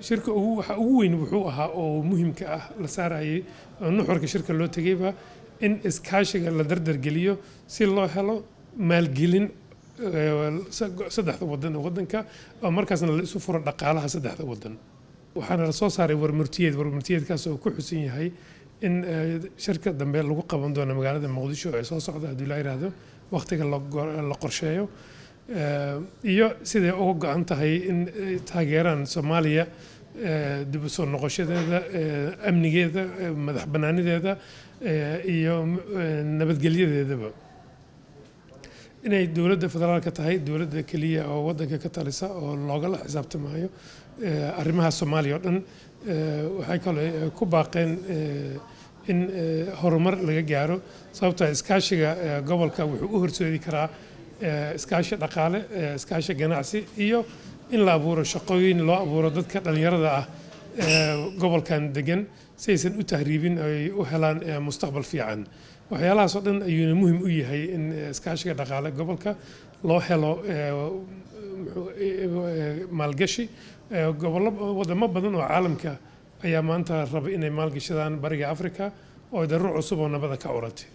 shirka waxa ugu weyn wuxuu ahaa oo muhiimka ah la saarayay nuxurka shirka loo tagayba in iskaashiga la dardargeliyo si loo helo maalgelin saddexda wadan oo wadanka oo markaasna la isu furo dhaqaalaha saddexda wadan waxaana la soo saaray warmurtiyeedkaas oo ku xusan yahay in shirka dambe lagu qaban doono magaalada Muqdisho ee soo socda haddii la yiraahdo waqtiga la qorsheeyo iyo sidee uga go'an tahay in taageeraan Soomaaliya dib u soo noqoshadeeda amnigeeda madax bannaanideeda iyo nabadgelyadeedaba inay dawladda federaalka tahay dawladda kaliya oo wadanka ka talisa oo loogala xisaabtamayo arrimaha Soomaaliya oo dhan waxay kale ku baaqeen in horumar laga gaaro sababtoo iskaashiga gobolka wuxuu u horseedi karaa iskaashi dhaqaale iskaashi ganacsi iyo in la abuuro shaqooyin loo abuuro dadka dhalinyarada ah gobolkan degan si aysan u tahriibin ay u helaan mustaqbal fiican waxyaalahaas oo dhan ayuu muhiim u yahay in iskaashiga dhaqaale gobolka loo helo maalgashi wadamo badan oo caalamka ayaa maanta raba inay maalgashadaan bariga Afrika oo daruur cusub oo nabada ka curatay